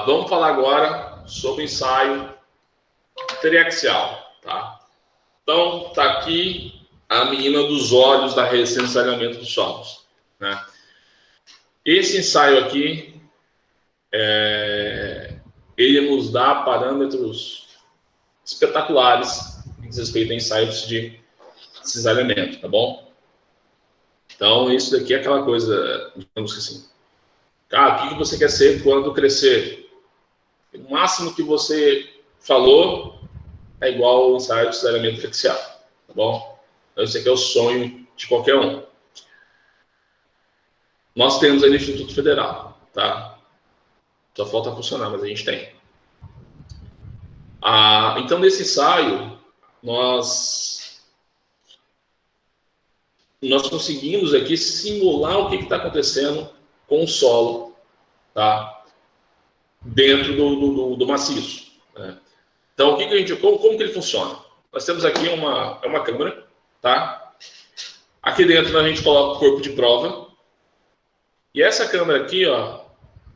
Vamos falar agora sobre o ensaio triaxial, tá? Então, tá aqui a menina dos olhos da resistência de alinhamento dos solos, né? Esse ensaio aqui, ele nos dá parâmetros espetaculares em respeito a ensaios de cisalhamento, tá bom? Então, isso daqui é aquela coisa, digamos assim, cara, o que você quer ser quando crescer? O máximo que você falou é igual ao ensaio de cisalhamento triaxial, tá bom? Então, esse aqui é o sonho de qualquer um. Nós temos aí no Instituto Federal, tá? Só falta funcionar, mas a gente tem. Então, nesse ensaio, nós conseguimos aqui simular o que está acontecendo com o solo, tá? Dentro do maciço, né? Então, como que ele funciona? Nós temos aqui uma câmera, tá? Aqui dentro a gente coloca o corpo de prova. E essa câmera aqui, ó,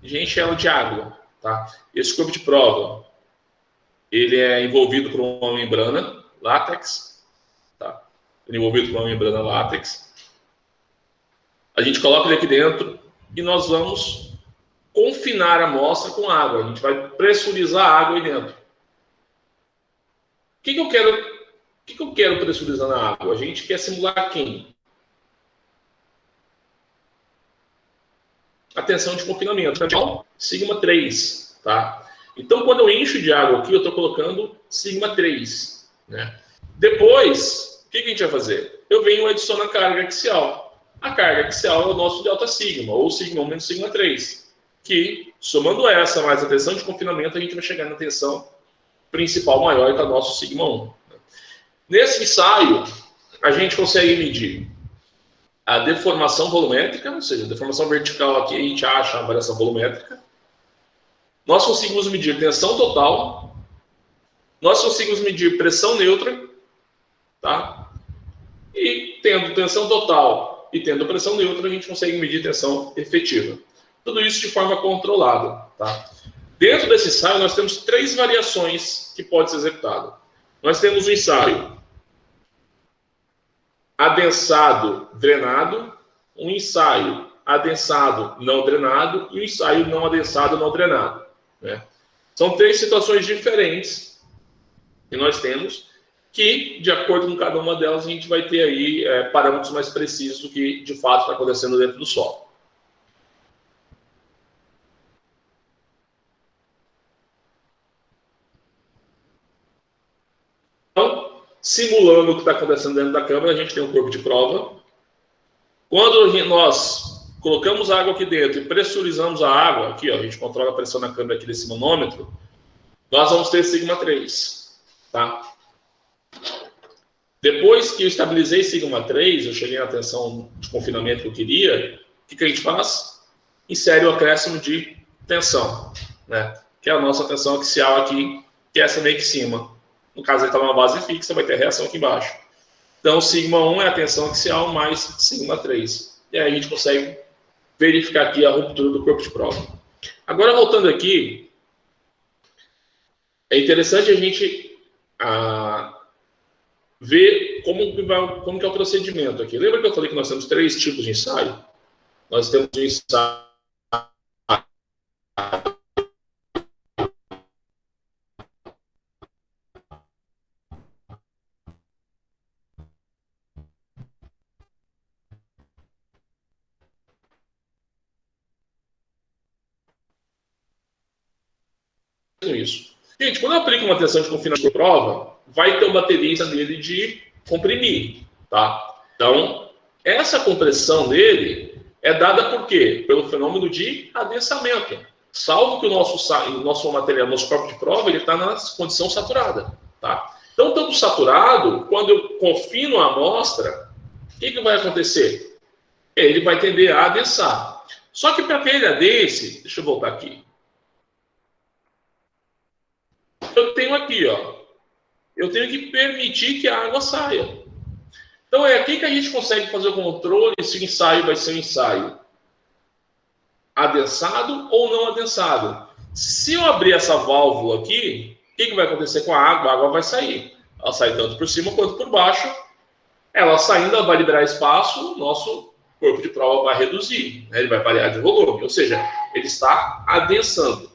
a gente ela de água, tá? Esse corpo de prova, ele é envolvido por uma membrana látex, tá? Ele é envolvido por uma membrana látex. A gente coloca ele aqui dentro e nós vamos confinar a amostra com água. A gente vai pressurizar a água aí dentro. O que eu quero pressurizar na água? A gente quer simular quem? A tensão de confinamento. Sigma 3, tá? Então, quando eu encho de água aqui, eu estou colocando sigma 3, né? Depois, o que a gente vai fazer? Eu venho e adiciono a carga axial. A carga axial é o nosso delta sigma, ou sigma 1 menos sigma 3, que, somando essa mais a tensão de confinamento, a gente vai chegar na tensão principal maior, que é o nosso sigma 1. Nesse ensaio, a gente consegue medir a deformação volumétrica, ou seja, a deformação vertical aqui a gente acha a variação volumétrica. Nós conseguimos medir tensão total. Nós conseguimos medir pressão neutra, tá? E tendo tensão total e tendo pressão neutra, a gente consegue medir tensão efetiva. Tudo isso de forma controlada, tá? Dentro desse ensaio, nós temos 3 variações que podem ser executadas. Nós temos o ensaio adensado drenado, um ensaio adensado não drenado e um ensaio não adensado não drenado, né? São 3 situações diferentes que nós temos que, de acordo com cada uma delas, a gente vai ter aí parâmetros mais precisos do que de fato está acontecendo dentro do solo. Então, simulando o que está acontecendo dentro da câmara, a gente tem um corpo de prova. Quando nós colocamos água aqui dentro e pressurizamos a água, aqui ó, a gente controla a pressão na câmera aqui desse manômetro, nós vamos ter sigma 3, tá? Depois que eu estabilizei sigma 3, eu cheguei na tensão de confinamento que eu queria, o que a gente faz? Insere o acréscimo de tensão, né? Que é a nossa tensão axial aqui, que é essa meio aqui em cima. No caso, ele está numa base fixa, vai ter reação aqui embaixo. Então, sigma 1 é a tensão axial mais sigma 3. E aí a gente consegue verificar aqui a ruptura do corpo de prova. Agora, voltando aqui, é interessante a gente ver como que é o procedimento aqui. Lembra que eu falei que nós temos 3 tipos de ensaio? Nós temos o ensaio isso. Gente, quando eu aplico uma tensão de confinamento por prova, vai ter uma tendência dele de comprimir, tá? Então, essa compressão dele é dada por quê? Pelo fenômeno de adensamento. Salvo que o nosso material, nosso corpo de prova, ele está na condição saturada, tá? Então, tanto saturado, quando eu confino a amostra, o que vai acontecer? Ele vai tender a adensar. Só que para que ele adense, deixa eu voltar aqui. Eu tenho aqui, ó, eu tenho que permitir que a água saia. Então é aqui que a gente consegue fazer o controle se o ensaio vai ser um ensaio adensado ou não adensado. Se eu abrir essa válvula aqui, o que vai acontecer com a água? A água vai sair. Ela sai tanto por cima quanto por baixo. Ela saindo, ela vai liberar espaço, o nosso corpo de prova vai reduzir, né? Ele vai variar de volume, ou seja, ele está adensando.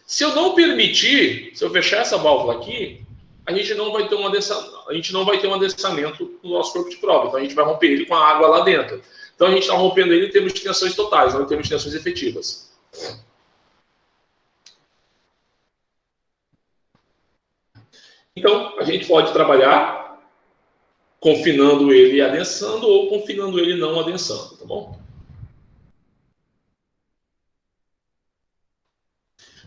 Se eu não permitir, se eu fechar essa válvula aqui, a gente não vai ter um adensamento no nosso corpo de prova. Então a gente vai romper ele com a água lá dentro. Então a gente está rompendo ele em termos de tensões totais, não em termos de tensões efetivas. Então a gente pode trabalhar confinando ele adensando ou confinando ele não adensando, tá bom?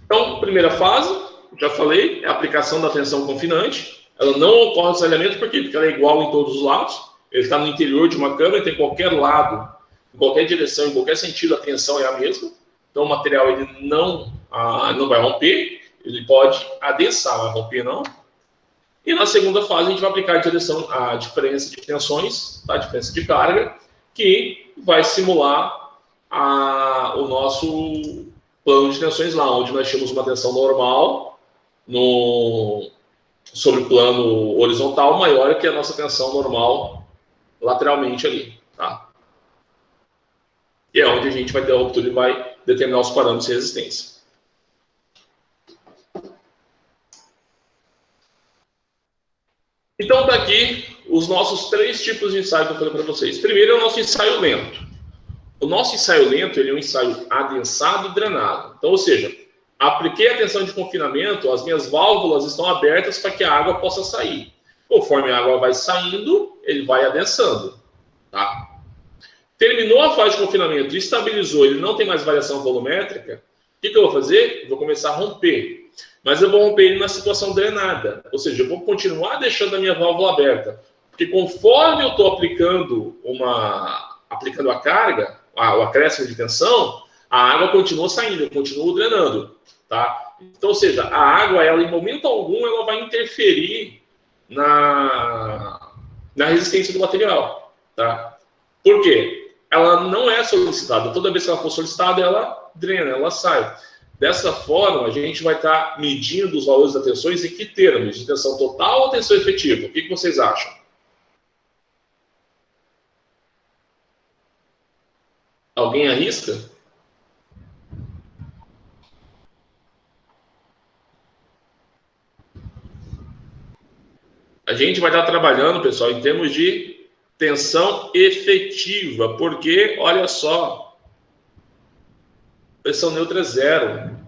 Então, primeira fase, já falei, é a aplicação da tensão confinante. Ela não ocorre necessariamente por quê? Porque ela é igual em todos os lados. Ele está no interior de uma câmara, tem qualquer lado, em qualquer direção, em qualquer sentido, a tensão é a mesma. Então, o material ele não vai romper, ele pode adensar, vai romper não. E na segunda fase, a gente vai aplicar a diferença de tensões, tá? A diferença de carga, que vai simular o nosso plano de tensões lá, onde nós tínhamos uma tensão normal sobre o plano horizontal maior que a nossa tensão normal lateralmente ali, tá? E é onde a gente vai ter a ruptura e vai determinar os parâmetros de resistência. Então, tá aqui os nossos 3 tipos de ensaio que eu falei para vocês. Primeiro é o nosso ensaio lento. O nosso ensaio lento ele é um ensaio adensado e drenado. Então, ou seja, apliquei a tensão de confinamento, as minhas válvulas estão abertas para que a água possa sair. Conforme a água vai saindo, ele vai adensando. Tá? Terminou a fase de confinamento, estabilizou, ele não tem mais variação volumétrica, o que eu vou fazer? Eu vou começar a romper. Mas eu vou romper ele na situação drenada. Ou seja, eu vou continuar deixando a minha válvula aberta. Porque conforme eu estou aplicando a carga, o acréscimo de tensão, a água continua saindo, eu continuo drenando. Tá? Então, ou seja, a água, ela, em momento algum, ela vai interferir na resistência do material. Tá? Por quê? Ela não é solicitada. Toda vez que ela for solicitada, ela drena, ela sai. Dessa forma, a gente vai estar medindo os valores das tensões em que termos? De tensão total ou tensão efetiva? O que vocês acham? Alguém arrisca? A gente vai estar trabalhando, pessoal, em termos de tensão efetiva, porque, olha só, pressão neutra é 0.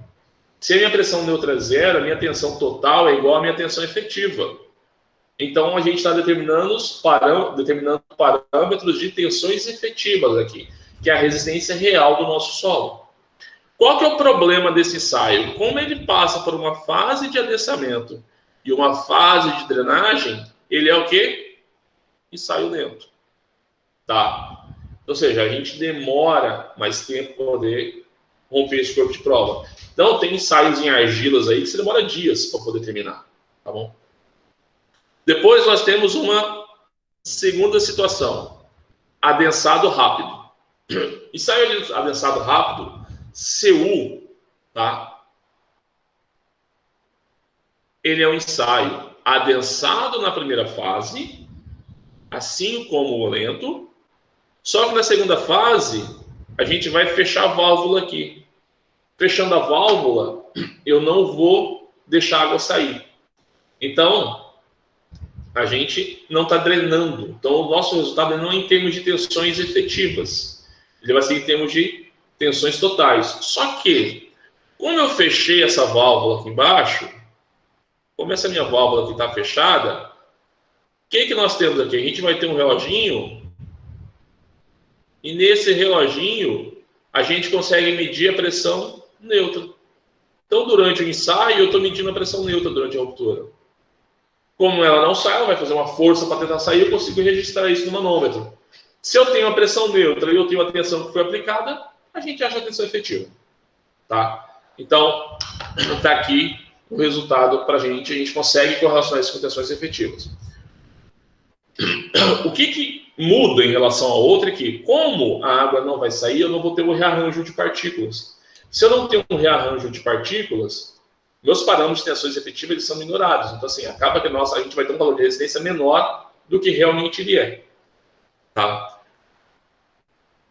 Se a minha pressão neutra é 0, a minha tensão total é igual à minha tensão efetiva. Então, a gente está determinando parâmetros de tensões efetivas aqui, que é a resistência real do nosso solo. Qual que é o problema desse ensaio? Como ele passa por uma fase de adensamento e uma fase de drenagem, ele é o quê? Ensaio lento. Tá? Ou seja, a gente demora mais tempo para poder romper esse corpo de prova. Então, tem ensaios em argilas aí que você demora dias para poder terminar. Tá bom? Depois nós temos uma segunda situação. Adensado rápido. Ensaio adensado rápido, CU, tá? Ele é um ensaio adensado na primeira fase, assim como o lento, só que na segunda fase a gente vai fechar a válvula aqui. Fechando a válvula, eu não vou deixar a água sair. Então, a gente não está drenando. Então, o nosso resultado não é em termos de tensões efetivas. Ele vai ser em termos de tensões totais. Só que, como eu fechei essa válvula aqui embaixo, como essa minha válvula aqui está fechada, o que nós temos aqui? A gente vai ter um reloginho, e nesse reloginho, a gente consegue medir a pressão neutra. Então, durante o ensaio, eu estou medindo a pressão neutra durante a ruptura. Como ela não sai, ela vai fazer uma força para tentar sair, eu consigo registrar isso no manômetro. Se eu tenho a pressão neutra e eu tenho a tensão que foi aplicada, a gente acha a tensão efetiva. Tá? Então, está aqui o resultado para a gente consegue correlacionar isso com tensões efetivas. O que muda em relação a outra é que, como a água não vai sair, eu não vou ter o rearranjo de partículas. Se eu não tenho um rearranjo de partículas, meus parâmetros de tensões efetivas eles são minorados. Então, assim, acaba que a gente vai ter um valor de resistência menor do que realmente ele é. Tá?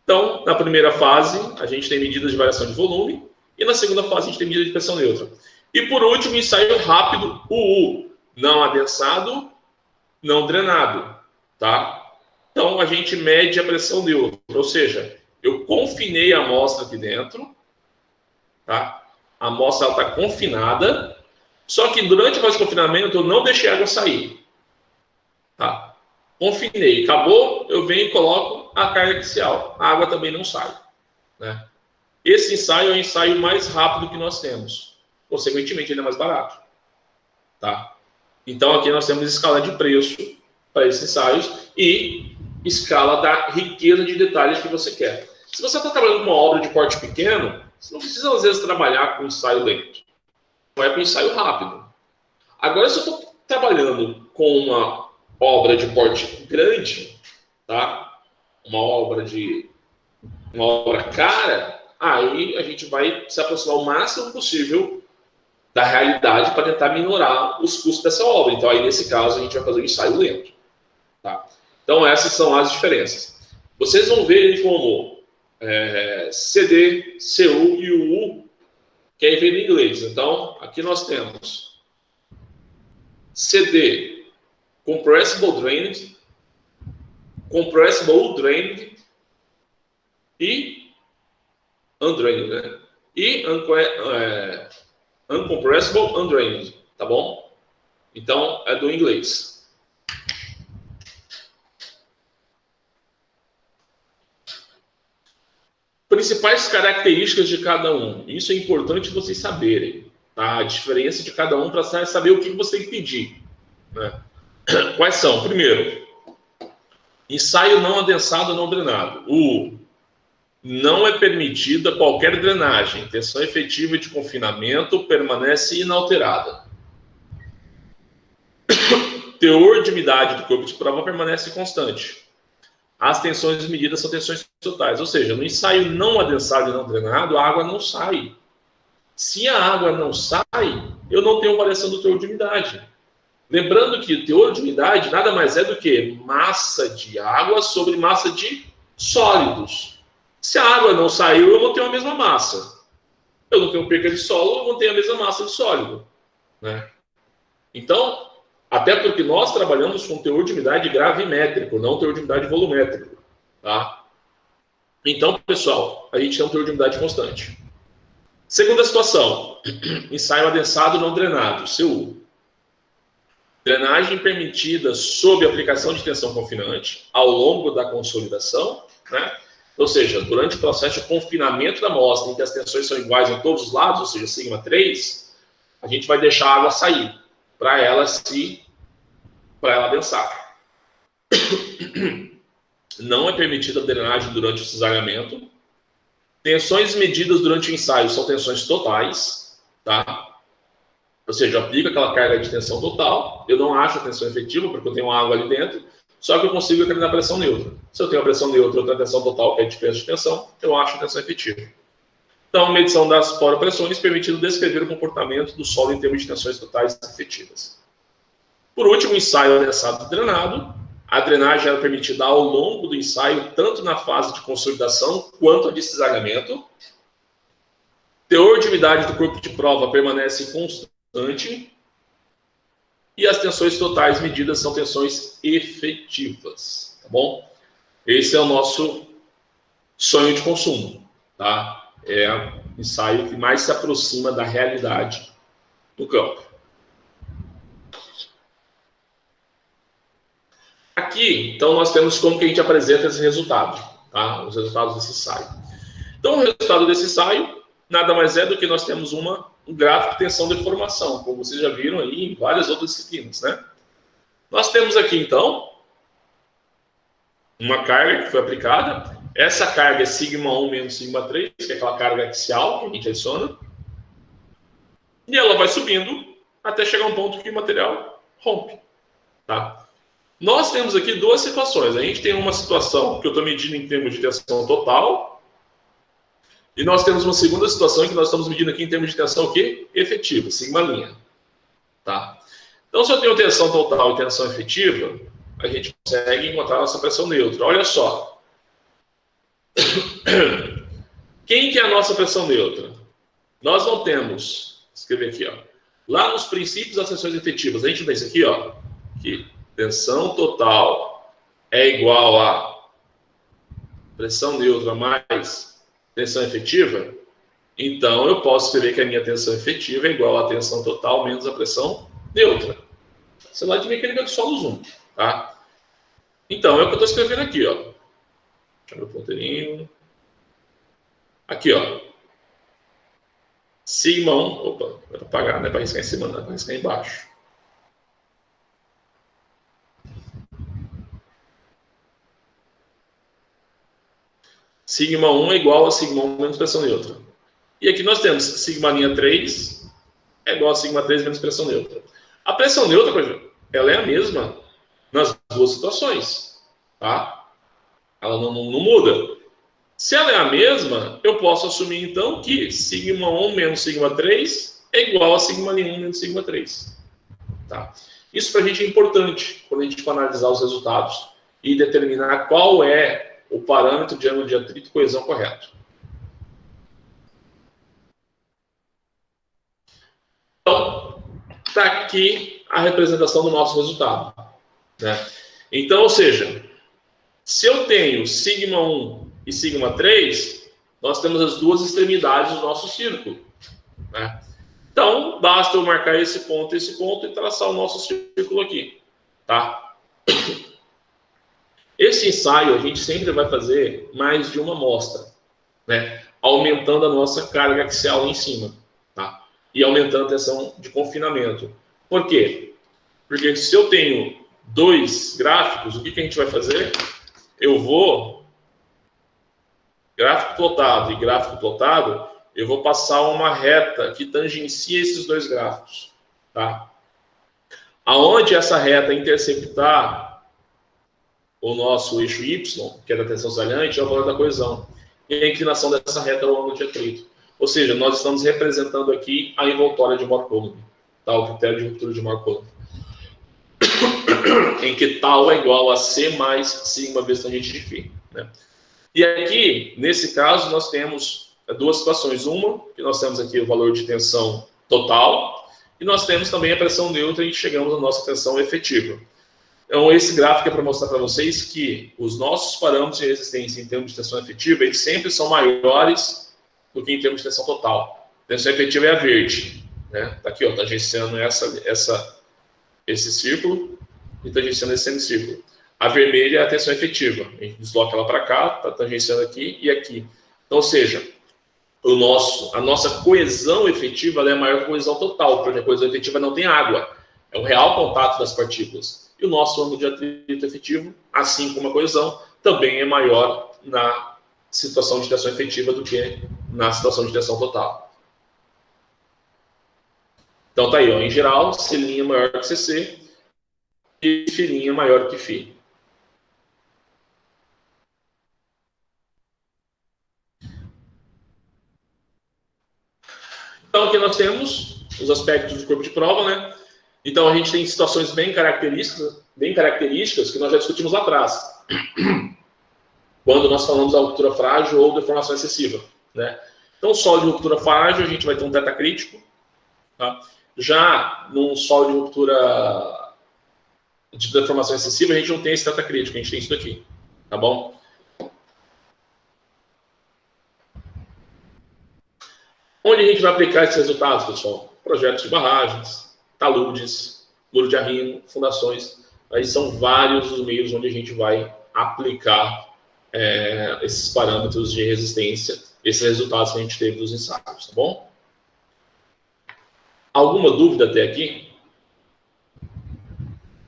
Então, na primeira fase, a gente tem medidas de variação de volume, e na segunda fase, a gente tem medida de pressão neutra. E por último, ensaio rápido, UU, não adensado, não drenado. Tá? Então, a gente mede a pressão neutra, ou seja, eu confinei a amostra aqui dentro, tá? A amostra está confinada, só que durante a fase de confinamento eu não deixei a água sair. Tá? Confinei, acabou, eu venho e coloco a carga axial. A água também não sai. Né? Esse ensaio é o ensaio mais rápido que nós temos. Consequentemente, ele é mais barato. Tá? Então, aqui nós temos escala de preço para esses ensaios e escala da riqueza de detalhes que você quer. Se você está trabalhando com uma obra de porte pequeno, você não precisa, às vezes, trabalhar com ensaio lento. Não é com ensaio rápido. Agora, se eu estou trabalhando com uma obra de porte grande, tá? Uma obra cara, aí a gente vai se aproximar o máximo possível da realidade para tentar minorar os custos dessa obra. Então, aí, nesse caso, a gente vai fazer um ensaio lento. Tá? Então, essas são as diferenças. Vocês vão ver ele como CD, CU e UU, que é em inglês. Então, aqui nós temos CD, Compressible Drained, Compressible Drained e Undrained, né? E Uncompressible Undrained, tá bom? Então, é do inglês. Principais características de cada um. Isso é importante vocês saberem. Tá? A diferença de cada um para saber o que você tem que pedir. Né? Quais são? Primeiro, ensaio não adensado, não drenado. Não é permitida qualquer drenagem. Tensão efetiva de confinamento permanece inalterada. Teor de umidade do corpo de prova permanece constante. As tensões medidas são tensões totais. Ou seja, no ensaio não adensado e não drenado, a água não sai. Se a água não sai, eu não tenho variação do teor de umidade. Lembrando que o teor de umidade nada mais é do que massa de água sobre massa de sólidos. Se a água não saiu, eu vou ter a mesma massa. Eu não tenho perca de solo, eu vou ter a mesma massa de sólido. Né? Então, até porque nós trabalhamos com teor de umidade gravimétrico, não teor de umidade volumétrico. Tá? Então, pessoal, a gente tem um teor de umidade constante. Segunda situação, ensaio adensado não drenado, CU. Drenagem permitida sob aplicação de tensão confinante ao longo da consolidação, né? Ou seja, durante o processo de confinamento da amostra, em que as tensões são iguais em todos os lados, ou seja, sigma 3, a gente vai deixar a água sair, para ela adensar. Não é permitida a drenagem durante o cisalhamento. Tensões medidas durante o ensaio são tensões totais, tá? Ou seja, eu aplico aquela carga de tensão total, eu não acho a tensão efetiva, porque eu tenho água ali dentro, só que eu consigo determinar a pressão neutra. Se eu tenho a pressão neutra, eu tenho a tensão total, que é a diferença de tensão, eu acho a tensão efetiva. Então, medição das poropressões permitindo descrever o comportamento do solo em termos de tensões totais efetivas. Por último, ensaio adensado e drenado. A drenagem era permitida ao longo do ensaio, tanto na fase de consolidação quanto a de cisalhamento. Teor de umidade do corpo de prova permanece constante. E as tensões totais medidas são tensões efetivas. Tá bom? Esse é o nosso sonho de consumo. Tá? É o ensaio que mais se aproxima da realidade do campo. Aqui, então, nós temos como que a gente apresenta esse resultado, tá? Os resultados desse ensaio. Então, o resultado desse ensaio nada mais é do que nós temos um gráfico de tensão de deformação, como vocês já viram aí em várias outras disciplinas, né? Nós temos aqui, então, uma carga que foi aplicada. Essa carga é sigma 1 menos sigma 3, que é aquela carga axial que a gente adiciona. E ela vai subindo até chegar a um ponto que o material rompe, tá? Nós temos aqui duas situações. A gente tem uma situação que eu estou medindo em termos de tensão total E nós temos uma segunda situação em que nós estamos medindo aqui em termos de tensão o quê? Efetiva, sigma'. Tá? Então, se eu tenho tensão total e tensão efetiva, a gente consegue encontrar a nossa pressão neutra. Olha só. Quem que é a nossa pressão neutra? Nós não temos, vou escrever aqui, ó, lá nos princípios das tensões efetivas, a gente tem isso aqui, ó, que tensão total é igual a pressão neutra mais tensão efetiva. Então, eu posso escrever que a minha tensão efetiva é igual à tensão total menos a pressão neutra. Isso é lá de mecânica do solos 1, tá? Então, é o que eu estou escrevendo aqui, ó. Deixa eu ver o ponteirinho. Aqui, ó. Sigma 1, opa, é para apagar, não é para riscar em cima, não é para riscar embaixo. Sigma 1 é igual a sigma 1 menos pressão neutra. E aqui nós temos sigma' 3 é igual a sigma 3 menos pressão neutra. A pressão neutra, ela é a mesma nas duas situações, tá? Ela não muda. Se ela é a mesma, eu posso assumir então que sigma 1 menos sigma 3 é igual a sigma 1 menos sigma 3. Tá? Isso para a gente é importante quando a gente for analisar os resultados e determinar qual é o parâmetro de ângulo de atrito e coesão correto. Então, está aqui a representação do nosso resultado. Né? Então, ou seja, se eu tenho sigma 1 e sigma 3, nós temos as duas extremidades do nosso círculo. Né? Então, basta eu marcar esse ponto e traçar o nosso círculo aqui. Tá? Esse ensaio a gente sempre vai fazer mais de uma amostra, né? Aumentando a nossa carga axial em cima. Tá? E aumentando a tensão de confinamento. Por quê? Porque se eu tenho dois gráficos, o que a gente vai fazer? Eu vou, gráfico plotado e gráfico plotado, eu vou passar uma reta que tangencia esses dois gráficos. Tá? Aonde essa reta interceptar o nosso eixo Y, que é da tensão saliente, é o valor da coesão. E a inclinação dessa reta é o ângulo de atrito. Ou seja, nós estamos representando aqui a envoltória de Mohr-Coulomb, tá? O critério de ruptura de Mohr-Coulomb. Em que tal é igual a C mais sigma vezes tangente de φ. Né? E aqui, nesse caso, nós temos duas situações. Uma, que nós temos aqui o valor de tensão total, e nós temos também a pressão neutra e chegamos à nossa tensão efetiva. Então, esse gráfico é para mostrar para vocês que os nossos parâmetros de resistência em termos de tensão efetiva, eles sempre são maiores do que em termos de tensão total. A tensão efetiva é a verde. Né? Tá aqui, ó, tangenciando esse círculo e tangenciando esse semicírculo. A vermelha é a tensão efetiva. A gente desloca ela para cá, está tangenciando aqui e aqui. Então, ou seja, a nossa coesão efetiva é maior que a coesão total, porque a coesão efetiva não tem água. É o real contato das partículas. E o nosso ângulo de atrito efetivo, assim como a coesão, também é maior na situação de tensão efetiva do que na situação de tensão total. Então tá aí, ó, em geral, C' maior que CC e Φ' maior que Φ. Então aqui nós temos os aspectos do corpo de prova, né? Então a gente tem situações bem características que nós já discutimos lá atrás. Quando nós falamos da ruptura frágil ou deformação excessiva, né? Então, solo de ruptura frágil, a gente vai ter um teta crítico. Tá? Já num solo de ruptura de deformação excessiva, a gente não tem esse teta crítico, a gente tem isso daqui. Tá bom? Onde a gente vai aplicar esses resultados, pessoal? Projetos de barragens, taludes, muro de arrimo, fundações. Aí são vários os meios onde a gente vai aplicar esses parâmetros de resistência, esses resultados que a gente teve dos ensaios, tá bom? Alguma dúvida até aqui?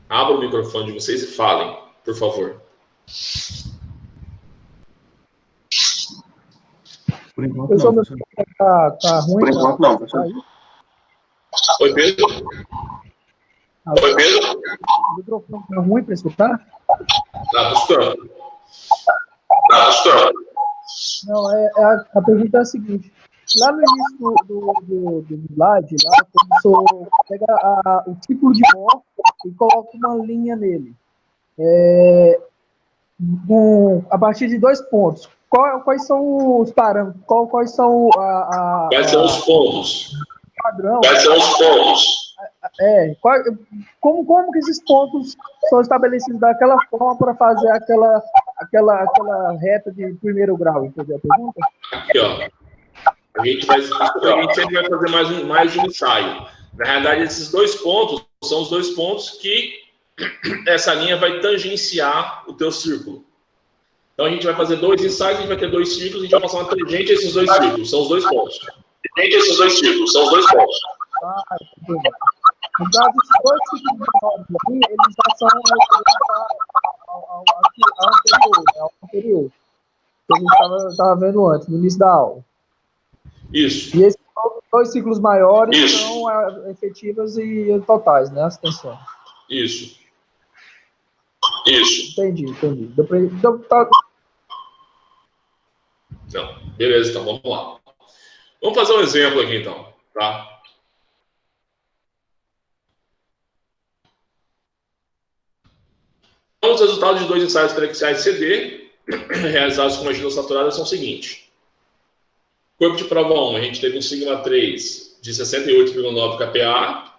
Abra o microfone de vocês e falem, por favor. Por enquanto não. Tá ruim? Por enquanto não, professor. Oi, Pedro? Oi, Pedro? O microfone tá ruim para escutar? Tá escutando. Tá escutando. Não, a pergunta é a seguinte. Lá no início do slide, lá, o professor pega o ciclo de Moore e coloca uma linha nele. A partir de 2 pontos. Quais são os parâmetros? Quais são Quais são os pontos? padrão? Quais são os pontos? Como que esses pontos são estabelecidos daquela forma para fazer aquela reta de primeiro grau? Entendeu a pergunta? Aqui, ó. A gente sempre vai fazer mais um ensaio. Na realidade, esses 2 pontos são os 2 pontos que essa linha vai tangenciar o teu círculo. Então a gente vai fazer 2 ensaios, a gente vai ter 2 círculos, a gente vai passar uma tangente a esses 2 círculos. São os 2 pontos. Tangente a esses 2 círculos, são os 2 pontos. Entendi. No caso, esses 2 ciclos de novos aqui, eles já são ao anterior, que a gente estava vendo antes, no início da aula. Isso. E esses 2 ciclos maiores são efetivas e totais, né? As tensões. Isso. Entendi. Não. Beleza, então vamos lá. Vamos fazer um exemplo aqui, então. Tá? Então, os resultados de 2 ensaios trexiais CD, realizados com argila saturada, são o seguinte. Corpo de prova 1, a gente teve um sigma 3 de 68,9 kPa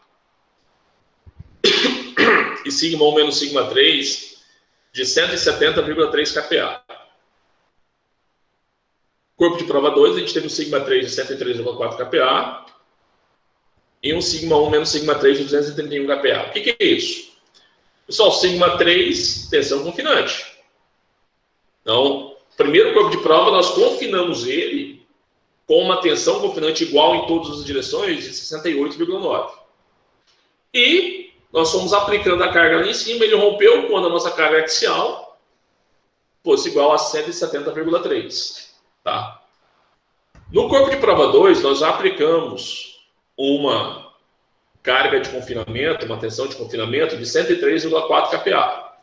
e sigma 1 menos sigma 3 de 170,3 kPa. Corpo de prova 2, a gente teve um sigma 3 de 103,4 kPa e um sigma 1 menos sigma 3 de 231 kPa. O que é isso? Pessoal, sigma 3, tensão confinante. Então, primeiro corpo de prova, nós confinamos ele com uma tensão confinante igual em todas as direções de 68,9. E nós fomos aplicando a carga lá em cima, ele rompeu quando a nossa carga axial fosse igual a 170,3. Tá? No corpo de prova 2, nós já aplicamos uma carga de confinamento, uma tensão de confinamento de 103,4 kPa.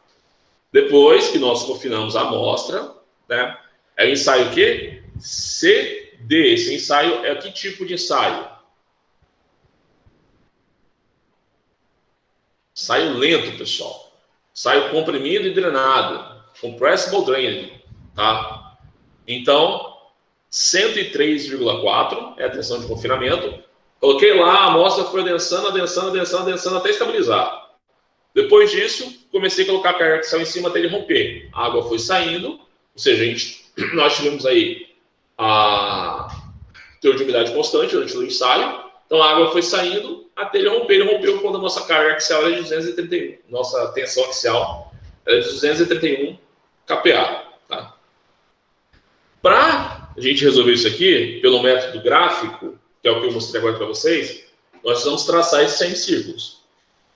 Depois que nós confinamos a amostra, né, é o ensaio o quê? CD. Esse ensaio é que tipo de ensaio? Ensaio lento, pessoal. Ensaio comprimido e drenado. Compressible draining. Tá? Então, 103,4 é a tensão de confinamento. Coloquei lá, a amostra foi adensando até estabilizar. Depois disso, comecei a colocar a carga axial em cima até ele romper. A água foi saindo, ou seja, nós tivemos aí a teor de umidade constante durante o ensaio. Então a água foi saindo até ele romper. Ele rompeu quando a nossa carga axial era de 231. Nossa tensão axial era de 231 kPa. Tá? Para a gente resolver isso aqui, pelo método gráfico, que é o que eu mostrei agora para vocês, nós vamos traçar esses semicírculos.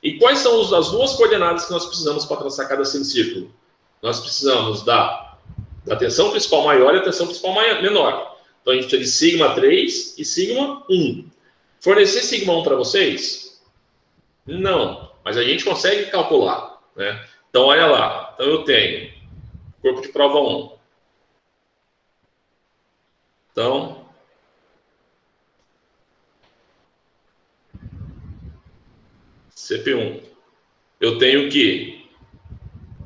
E quais são as 2 coordenadas que nós precisamos para traçar cada semicírculo? Nós precisamos da tensão principal maior e a tensão principal menor. Então a gente precisa de sigma 3 e sigma 1. Fornecer sigma 1 para vocês? Não, mas a gente consegue calcular. Né? Então olha lá, então eu tenho corpo de prova 1. Então, CP1. Eu tenho que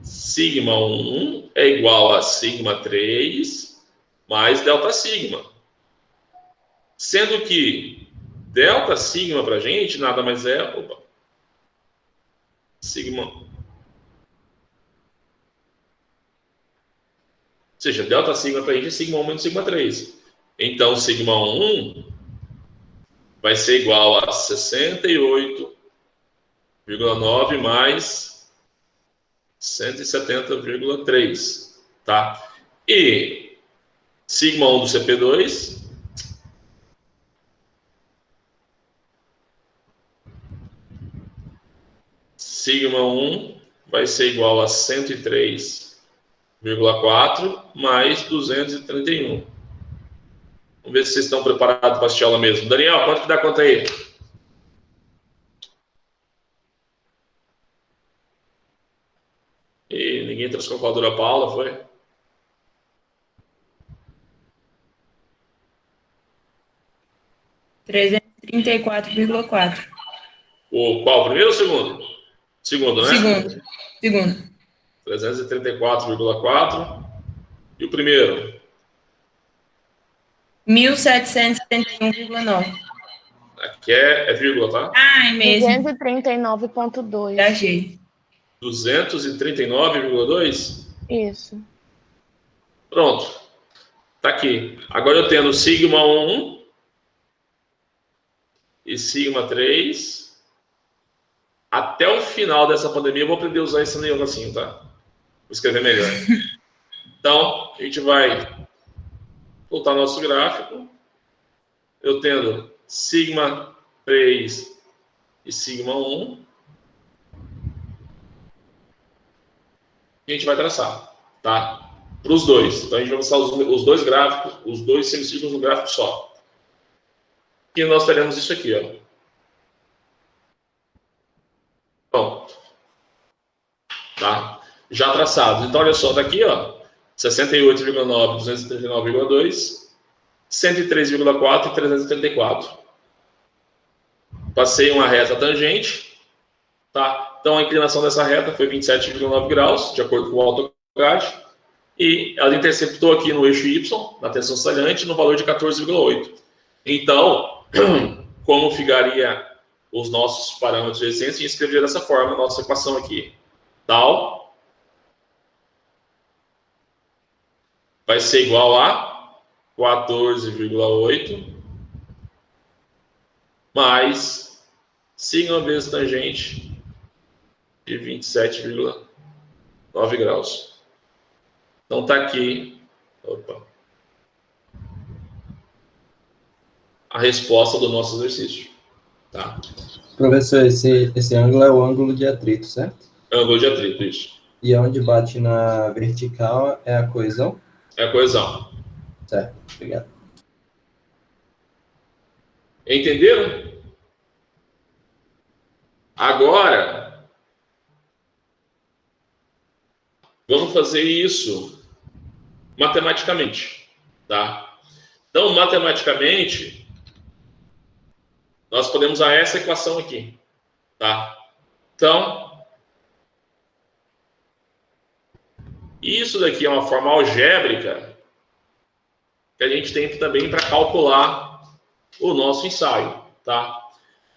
sigma 1 é igual a sigma 3 mais delta sigma. Sendo que delta sigma para a gente nada mais é sigma. Ou seja, delta sigma para a gente é sigma 1 menos sigma 3. Então, sigma 1 vai ser igual a 68,9 mais 170,3. Tá? E sigma 1 do CP2 sigma 1 vai ser igual a 103,4 mais 231. Vamos ver se vocês estão preparados para assistir a aula mesmo. Daniel, quanto que dá conta aí? E ninguém trouxe calculadora para aula, foi? 334,4. Qual? O primeiro ou o segundo? Segundo, né? Segundo. 334,4. E o primeiro? 1.771,9. Aqui é vírgula, tá? Ah, é mesmo. 239,2. Viajei. 239,2? Isso. Pronto. Tá aqui. Agora eu tendo sigma 1 e sigma 3. Até o final dessa pandemia eu vou aprender a usar esse negocinho, tá? Vou escrever melhor. Então, a gente vai voltar ao nosso gráfico. Eu tendo sigma 3 e sigma 1. A gente vai traçar, tá? Para os dois. Então, a gente vai mostrar os dois gráficos, os dois semicírculos no gráfico só. E nós teremos isso aqui, ó. Pronto. Tá? Já traçados. Então, olha só, daqui, ó, 68,9, 239,2, 103,4 e 334. Passei uma reta tangente, tá? Então, a inclinação dessa reta foi 27,9 graus, de acordo com o AutoCAD, e ela interceptou aqui no eixo Y, na tensão saliente, no valor de 14,8. Então, como ficaria os nossos parâmetros de resistência, e escrever dessa forma a nossa equação aqui. Tal vai ser igual a 14,8 mais sigma vezes tangente de 27,9 graus. Então está aqui a resposta do nosso exercício. Tá? Professor, esse ângulo é o ângulo de atrito, certo? Ângulo de atrito, isso. E onde bate na vertical é a coesão? É a coesão. Certo, obrigado. Entenderam? Agora, vamos fazer isso matematicamente, tá? Então, matematicamente, nós podemos usar essa equação aqui, tá? Então, isso daqui é uma forma algébrica que a gente tem também para calcular o nosso ensaio, tá?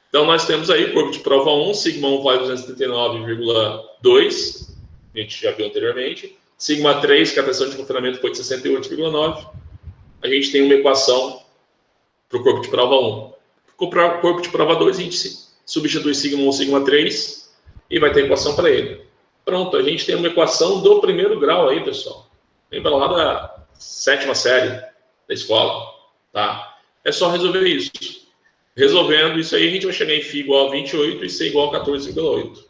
Então, nós temos aí o corpo de prova 1, sigma 1 vale 239,2, a gente já viu anteriormente. Sigma 3, que a pressão de confinamento foi de 68,9. A gente tem uma equação para o corpo de prova 1. Para o corpo de prova 2, a gente substitui sigma 1, sigma 3 e vai ter equação para ele. Pronto, a gente tem uma equação do primeiro grau aí, pessoal. Lembra lá da 7ª série da escola, tá? É só resolver isso. Resolvendo isso aí, a gente vai chegar em φ igual a 28 e C igual a 14,8.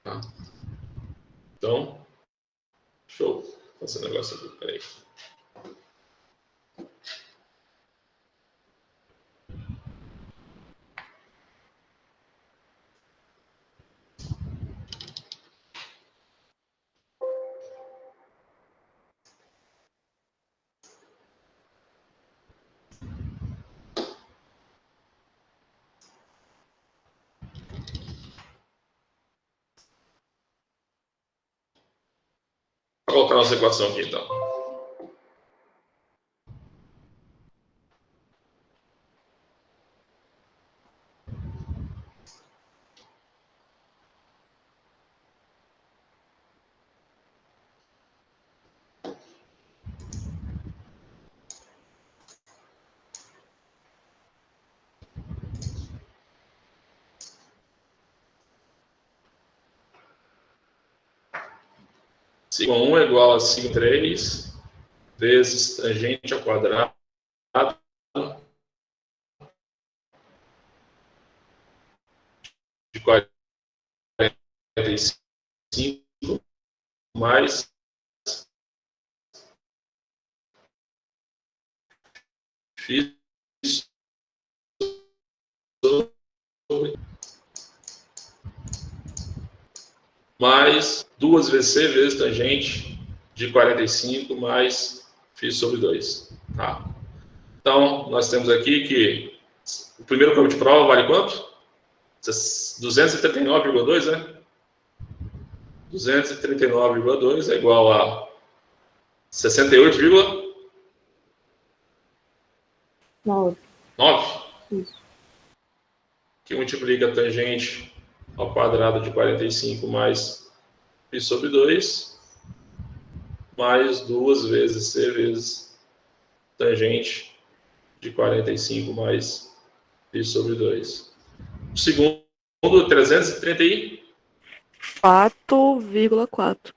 Tá? Então, show. Vou fazer um negócio aqui, peraí. Vou colocar a nossa equação aqui, então. Sigma 1 é igual a sigma 3 vezes tangente ao quadrado de 45 mais φ sobre mais 2 vezes C vezes tangente de 45 mais φ sobre 2. Tá? Então, nós temos aqui que o primeiro campo de prova vale quanto? 239,2, né? 239,2 é igual a 68,9. 9. Isso. Que multiplica a tangente ao quadrado de 45 mais π sobre 2, mais 2 vezes c vezes tangente de 45 mais π sobre 2. O segundo, 334,4.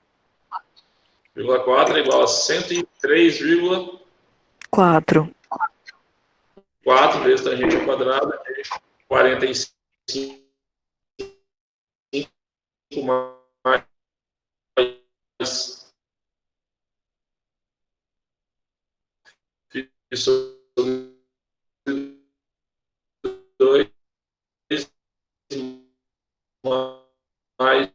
4 é igual a 103,4 vezes tangente ao quadrado de 45 mais π sobre 2 mais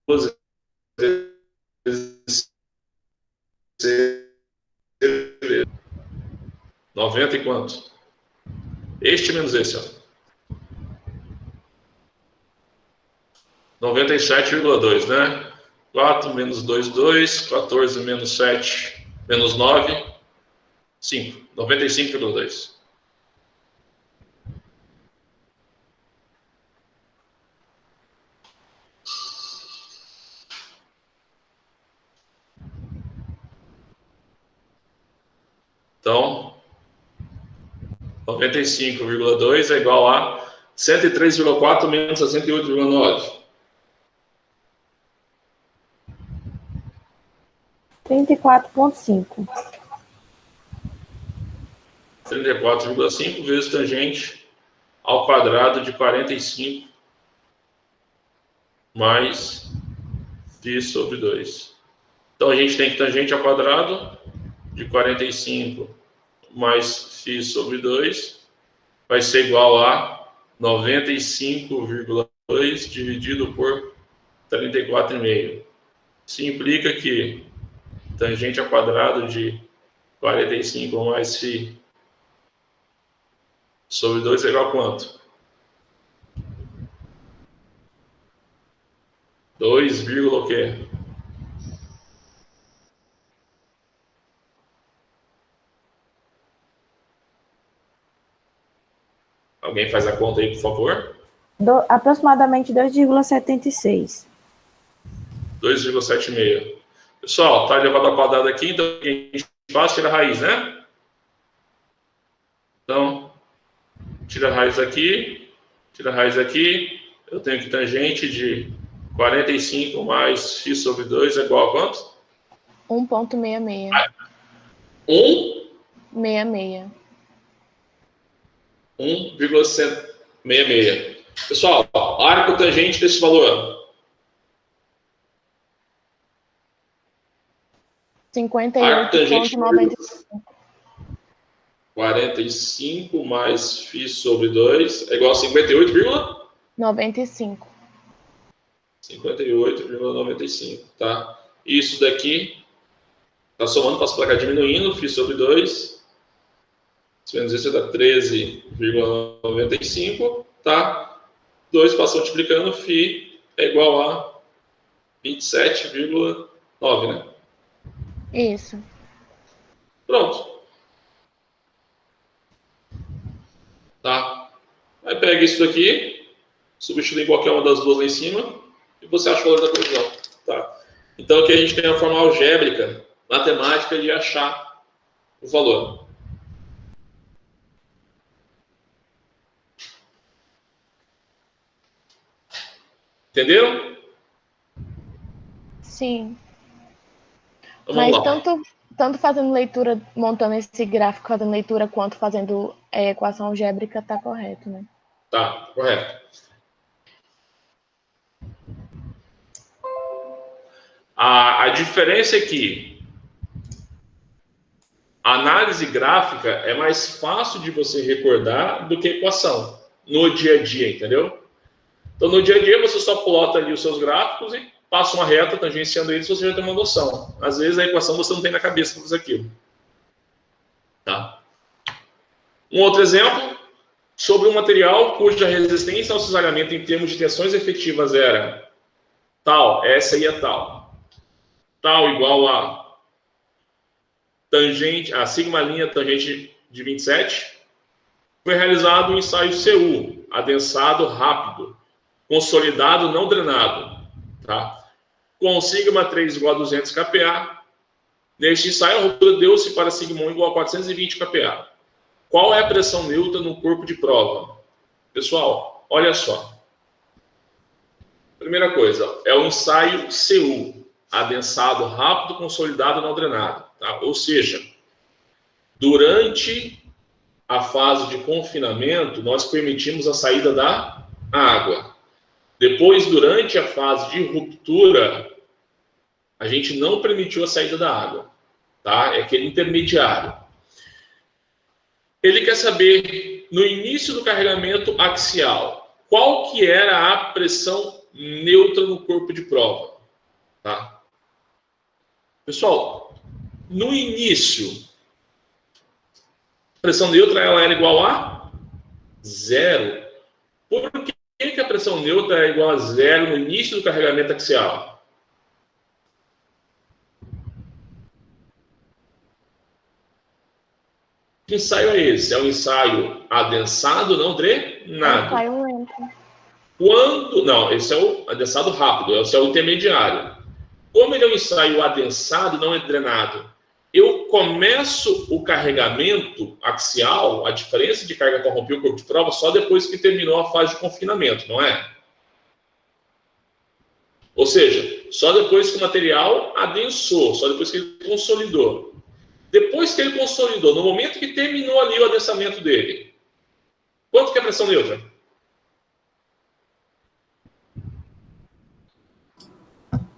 12 vezes 90 e quanto? Este menos esse, ó. 97,2, né? 4 menos 2, 2. 14 menos 7, menos 9, 5. 95,2. Então, 95,2 é igual a 103,4 menos 68,9. 34,5. 34,5 vezes tangente ao quadrado de 45 mais π sobre 2. Então, a gente tem que tangente ao quadrado de 45 mais π sobre 2 vai ser igual a 95,2 dividido por 34,5. Isso implica que tangente ao quadrado de 45 mais π sobre 2 é igual a quanto? 2, o quê? Alguém faz a conta aí, por favor? Aproximadamente 2,76. 2,76. Pessoal, tá elevado ao quadrado aqui, então o que a gente faz? Tira a raiz, né? Então, tira a raiz aqui, eu tenho que tangente de 45 mais π sobre 2 é igual a quanto? 1,66. 1,166. Pessoal, arco tangente desse valor. 58,95. 45 mais π sobre 2 é igual a 58,95. 58,95, tá? Isso daqui tá somando, passo para cá diminuindo, π sobre 2. Menos isso dá 13,95, tá? 2 passa multiplicando, φ é igual a 27,9, né? Isso. Pronto. Tá? Aí pega isso daqui, substitui em qualquer uma das duas lá em cima, e você acha o valor da colisão. Tá? Então aqui a gente tem a forma algébrica, matemática, de achar o valor. Entenderam? Sim. Então, Mas vamos lá. tanto fazendo leitura, montando esse gráfico, fazendo leitura, quanto fazendo equação algébrica, tá correto, né? Tá, correto. A diferença é que A análise gráfica é mais fácil de você recordar do que a equação no dia a dia, entendeu? Então, no dia a dia, você só plota ali os seus gráficos e passa uma reta tangenciando eles, você já tem uma noção. Às vezes, a equação você não tem na cabeça para fazer aquilo. Tá? Um outro exemplo, sobre um material cuja resistência ao cisalhamento em termos de tensões efetivas era tal, essa aí é tal. Tal igual a tangente, a sigma linha tangente de 27. Foi realizado um ensaio CU, adensado rápido, consolidado não drenado, tá? Com sigma 3 igual a 200 kPa. Neste ensaio, a ruptura deu-se para sigma 1 igual a 420 kPa. Qual é a pressão neutra no corpo de prova? Pessoal, olha só. Primeira coisa, é o ensaio CU, adensado rápido, consolidado não drenado, tá? Ou seja, durante a fase de confinamento, nós permitimos a saída da água. Depois, durante a fase de ruptura, a gente não permitiu a saída da água, tá? É aquele intermediário. Ele quer saber, no início do carregamento axial, qual que era a pressão neutra no corpo de prova, tá? Pessoal, no início, a pressão neutra ela era igual a 0. Por que a pressão neutra é igual a 0 no início do carregamento axial? Que ensaio é esse? É um ensaio adensado, não drenado. Ensaio lento. Quando... Não, esse é o adensado rápido, esse é o intermediário. Como ele é um ensaio adensado, não é drenado, eu começo o carregamento axial, a diferença de carga para romper o corpo de prova, só depois que terminou a fase de confinamento, não é? Ou seja, só depois que o material adensou, só depois que ele consolidou. Depois que ele consolidou, no momento que terminou ali o adensamento dele, quanto que é a pressão neutra?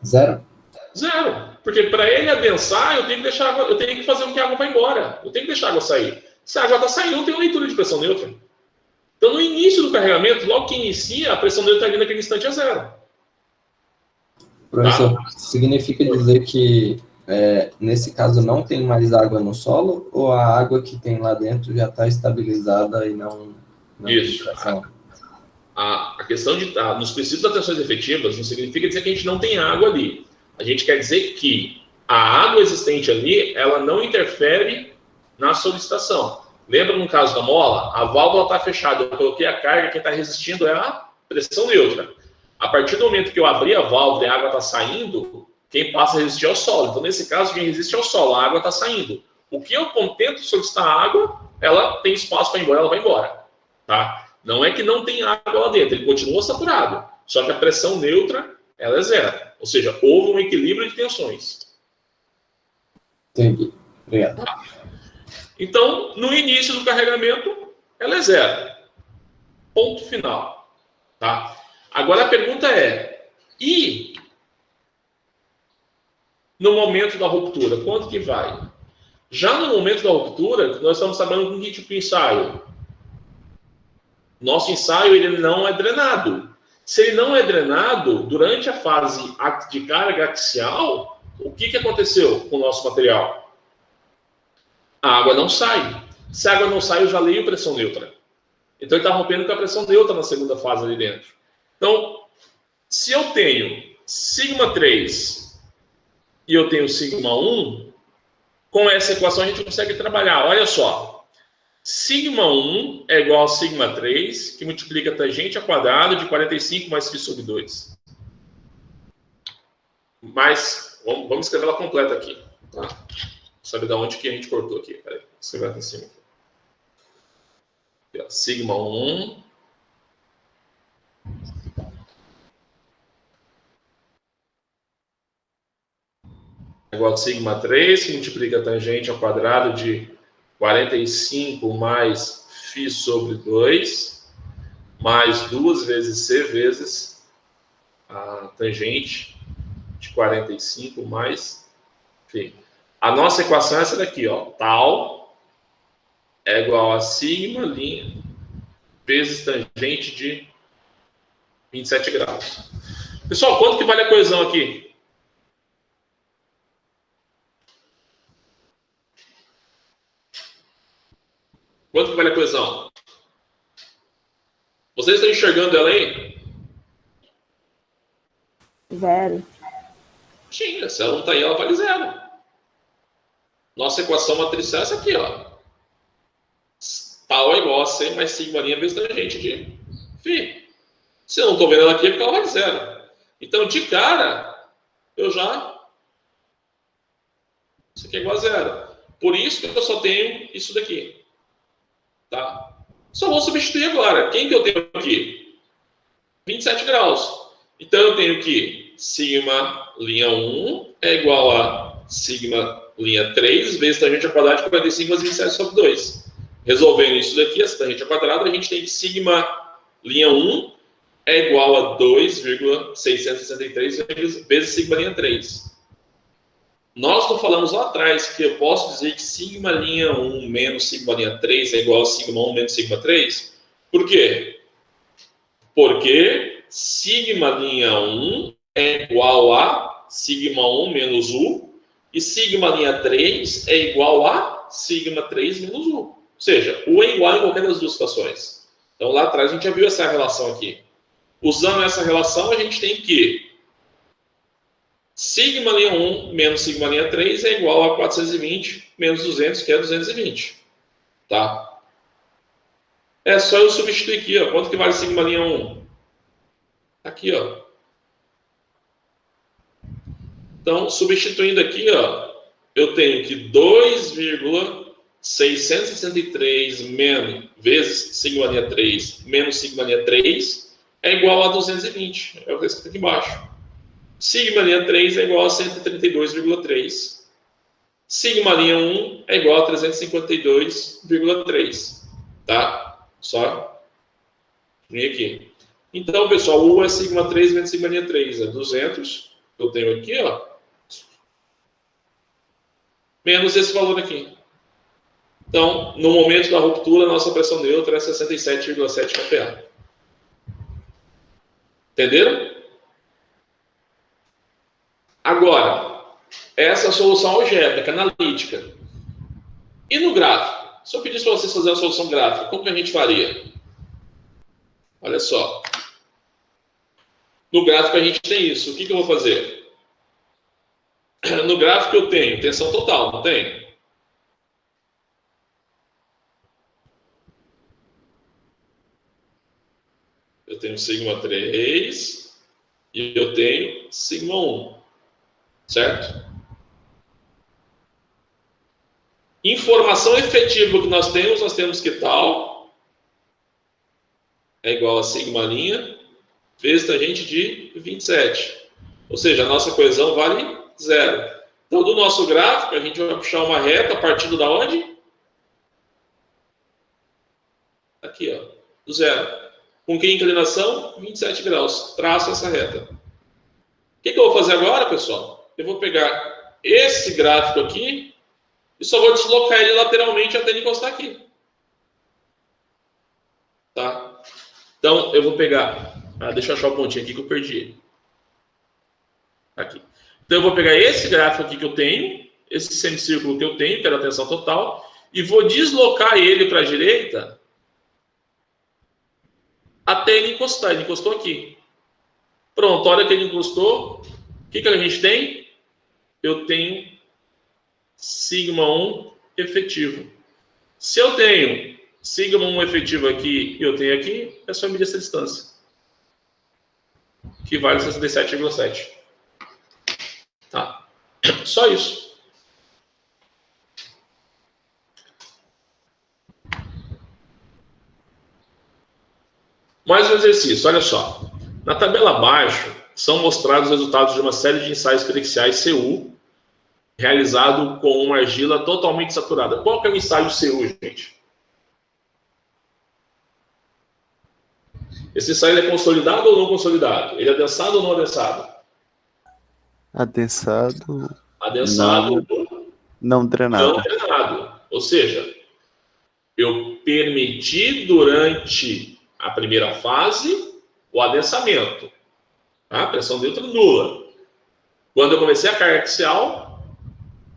0. 0. Porque para ele adensar, eu tenho que deixar água, eu tenho que fazer com que a água vá embora. Eu tenho que deixar a água sair. Se a água está saindo, não tem uma leitura de pressão neutra. Então, no início do carregamento, logo que inicia, a pressão neutra ali naquele instante é 0. Professor, significa dizer que nesse caso não tem mais água no solo, ou a água que tem lá dentro já está estabilizada e não Isso. tem pressão? A questão de nos princípios das tensões efetivas não significa dizer que a gente não tem água ali. A gente quer dizer que a água existente ali, ela não interfere na solicitação. Lembra no caso da mola? A válvula está fechada, eu coloquei a carga, quem está resistindo é a pressão neutra. A partir do momento que eu abri a válvula e a água está saindo, quem passa a resistir é o solo. Então, nesse caso, quem resiste é o solo, a água está saindo. O que eu tento solicitar a água, ela tem espaço para ir embora, ela vai embora. Tá? Não é que não tem água lá dentro, ele continua saturado. Só que a pressão neutra, ela é 0. Ou seja, houve um equilíbrio de tensões. Entendi. Obrigado. Então, no início do carregamento, ela é 0. Ponto final. Tá? Agora a pergunta é, e no momento da ruptura, quanto que vai? Já no momento da ruptura, nós estamos trabalhando com que tipo de ensaio? Nosso ensaio ele não é drenado. Se ele não é drenado, durante a fase de carga axial, o que aconteceu com o nosso material? A água não sai. Se a água não sai, eu já leio pressão neutra. Então, ele está rompendo com a pressão neutra na segunda fase ali dentro. Então, se eu tenho sigma 3 e eu tenho sigma 1, com essa equação a gente consegue trabalhar. Olha só. Sigma 1 é igual a sigma 3, que multiplica a tangente ao quadrado de 45 mais φ sobre 2. Mas, vamos escrever ela completa aqui. Tá? Sabe de onde que a gente cortou aqui? Peraí, vou escrever aqui em cima. Aqui, ó. Sigma 1 é igual a sigma 3, que multiplica a tangente ao quadrado de 45 mais φ sobre 2, mais 2 vezes c vezes a tangente de 45 mais φ. A nossa equação é essa daqui, ó. Tal é igual a sigma linha vezes tangente de 27 graus. Pessoal, quanto que vale a coesão aqui? Quanto que vale a coesão? Vocês estão enxergando ela aí? 0. Sim, se ela não está aí, ela vale 0. Nossa equação matricial é essa aqui, ó. Tal é igual a C mais sigma linha vezes tangente de φ. Se eu não estou vendo ela aqui, é porque ela vale 0. Então, de cara, eu já... Isso aqui é igual a 0. Por isso que eu só tenho isso daqui. Tá? Só vou substituir agora. Quem que eu tenho aqui? 27 graus. Então, eu tenho que sigma linha 1 é igual a sigma linha 3 vezes tangente ao quadrado de 45 mais 27 sobre 2. Resolvendo isso daqui, essa tangente ao quadrado, a gente tem que sigma linha 1 é igual a 2,663 vezes sigma linha 3. Nós não falamos lá atrás que eu posso dizer que sigma linha 1 menos sigma linha 3 é igual a sigma 1 menos sigma 3? Por quê? Porque sigma linha 1 é igual a sigma 1 menos U e sigma linha 3 é igual a sigma 3 menos U. Ou seja, U é igual em qualquer das duas situações. Então lá atrás a gente já viu essa relação aqui. Usando essa relação, a gente tem que sigma linha 1 menos sigma linha 3 é igual a 420 menos 200, que é 220. Tá? É só eu substituir aqui, ó. Quanto que vale sigma linha 1? Aqui, ó. Então, substituindo aqui, ó, eu tenho que 2,663 vezes sigma linha 3 menos sigma linha 3 é igual a 220. É o que está aqui embaixo. Sigma linha 3 é igual a 132,3. Sigma linha 1 é igual a 352,3. Tá? Só vir aqui. Então, pessoal, U é sigma 3 menos sigma linha 3. É 200. Eu tenho aqui, ó. Menos esse valor aqui. Então, no momento da ruptura, a nossa pressão neutra é 67,7 kPa. Entenderam? Agora, essa é a solução algébrica, analítica. E no gráfico? Se eu pedisse para vocês fazerem a solução gráfica, como que a gente faria? Olha só. No gráfico a gente tem isso. O que eu vou fazer? No gráfico eu tenho tensão total, não tem? Eu tenho sigma 3 e eu tenho sigma 1. Certo? Informação efetiva que nós temos que tal é igual a sigma linha vezes tangente de 27. Ou seja, a nossa coesão vale 0. Então, do nosso gráfico, a gente vai puxar uma reta partindo da onde? Aqui, ó, do 0. Com que inclinação? 27 graus. Traço essa reta. O que eu vou fazer agora, pessoal? Eu vou pegar esse gráfico aqui e só vou deslocar ele lateralmente até ele encostar aqui. Tá? Então, eu vou pegar... deixa eu achar o pontinho aqui que eu perdi ele. Aqui. Então, eu vou pegar esse gráfico aqui que eu tenho, esse semicírculo que eu tenho, que era a tensão total, e vou deslocar ele para a direita até ele encostar. Ele encostou aqui. Pronto, a hora que ele encostou, o que a gente tem? Eu tenho sigma 1 efetivo. Se eu tenho sigma 1 efetivo aqui e eu tenho aqui, é só medir essa distância, que vale 67,7. Tá? Só isso. Mais um exercício, olha só. Na tabela abaixo, são mostrados os resultados de uma série de ensaios periciais CU, realizado com uma argila totalmente saturada. Qual que é o ensaio CU, gente? Esse ensaio é consolidado ou não consolidado? Ele é adensado ou não adensado? Adensado. Adensado Não treinado. Não treinado. Ou seja, eu permiti durante a primeira fase o adensamento. Tá? Pressão neutra nula. Quando eu comecei a carga axial,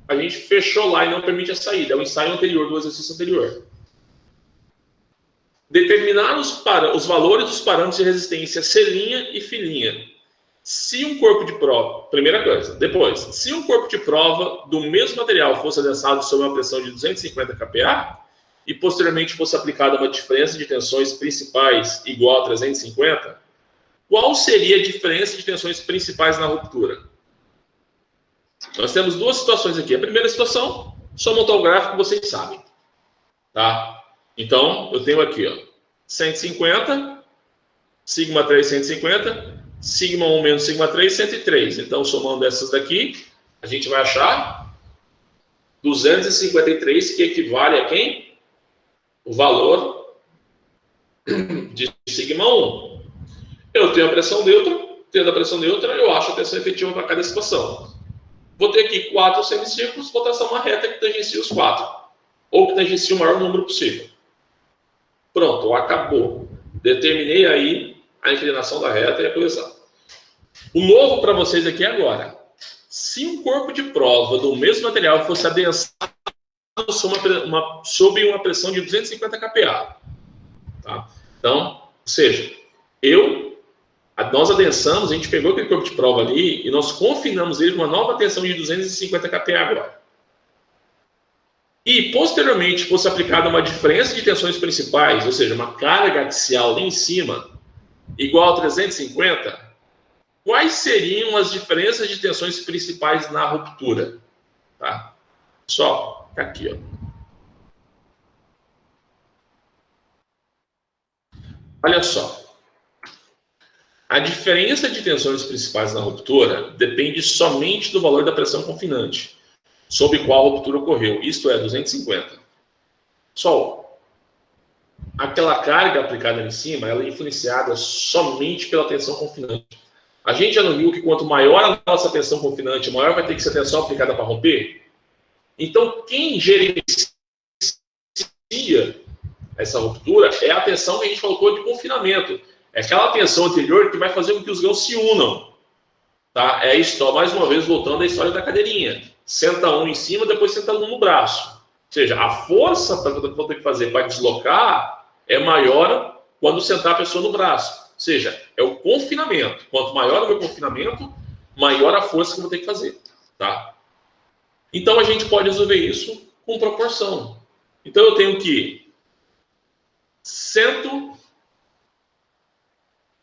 a gente fechou lá e não permite a saída. É o ensaio anterior do exercício anterior. Determinar os valores dos parâmetros de resistência C' e Φ'. Se um corpo de prova, primeira coisa, depois, se um corpo de prova do mesmo material fosse adensado sob uma pressão de 250 kPa e posteriormente fosse aplicada uma diferença de tensões principais igual a 350, qual seria a diferença de tensões principais na ruptura? Nós temos duas situações aqui. A primeira situação, só montar o gráfico, vocês sabem. Tá? Então, eu tenho aqui, ó, 150, sigma 3, 150, sigma 1 menos sigma 3, 103. Então, somando essas daqui, a gente vai achar 253, que equivale a quem? O valor de sigma 1. Eu tenho a pressão neutra, tendo a pressão neutra, eu acho a tensão efetiva para cada situação. Vou ter aqui 4 semicírculos, vou traçar uma reta que tangencia os 4. Ou que tangencia o maior número possível. Pronto, acabou. Determinei aí a inclinação da reta e a colisão. O novo para vocês aqui é agora. Se um corpo de prova do mesmo material fosse adensado sob uma pressão de 250 kPa. Tá? Então, ou seja, nós adensamos, a gente pegou aquele corpo de prova ali e nós confinamos ele com uma nova tensão de 250 kPa agora. E, posteriormente, fosse aplicada uma diferença de tensões principais, ou seja, uma carga axial lá em cima, igual a 350, quais seriam as diferenças de tensões principais na ruptura? Tá? Só, aqui, ó. Olha só. A diferença de tensões principais na ruptura depende somente do valor da pressão confinante, sob qual a ruptura ocorreu, isto é, 250. Só, aquela carga aplicada ali em cima, ela é influenciada somente pela tensão confinante. A gente já não viu que quanto maior a nossa tensão confinante, maior vai ter que ser a tensão aplicada para romper? Então, quem gerencia essa ruptura é a tensão que a gente colocou de confinamento. É aquela tensão anterior que vai fazer com que os grãos se unam. Tá? É isso, mais uma vez, voltando à história da cadeirinha. Senta um em cima, depois senta um no braço. Ou seja, a força que eu vou ter que fazer para deslocar é maior quando sentar a pessoa no braço. Ou seja, é o confinamento. Quanto maior o meu confinamento, maior a força que eu vou ter que fazer. Tá? Então, a gente pode resolver isso com proporção. Então, eu tenho que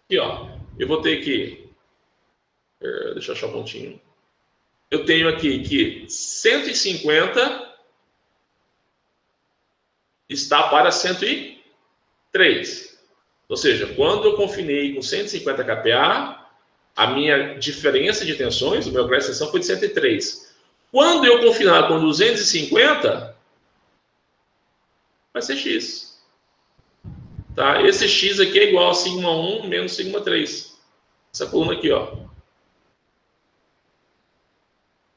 aqui, ó, eu vou ter que... deixa eu achar o pontinho. Eu tenho aqui que 150 está para 103. Ou seja, quando eu confinei com 150 kPa, a minha diferença de tensões, o meu grau de tensão foi de 103. Quando eu confinar com 250, vai ser X. Tá? Esse X aqui é igual a sigma 1 menos sigma 3. Essa coluna aqui, ó.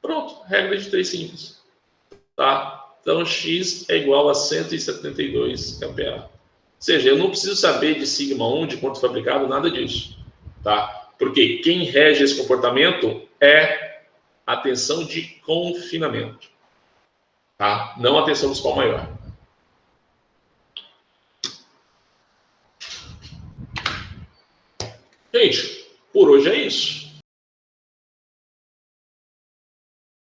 Pronto, regra de 3 simples. Tá? Então, X é igual a 172 kPa. Ou seja, eu não preciso saber de sigma 1, de quanto foi aplicado, nada disso. Tá? Porque quem rege esse comportamento é a tensão de confinamento. Tá? Não a tensão principal maior. Gente, por hoje é isso.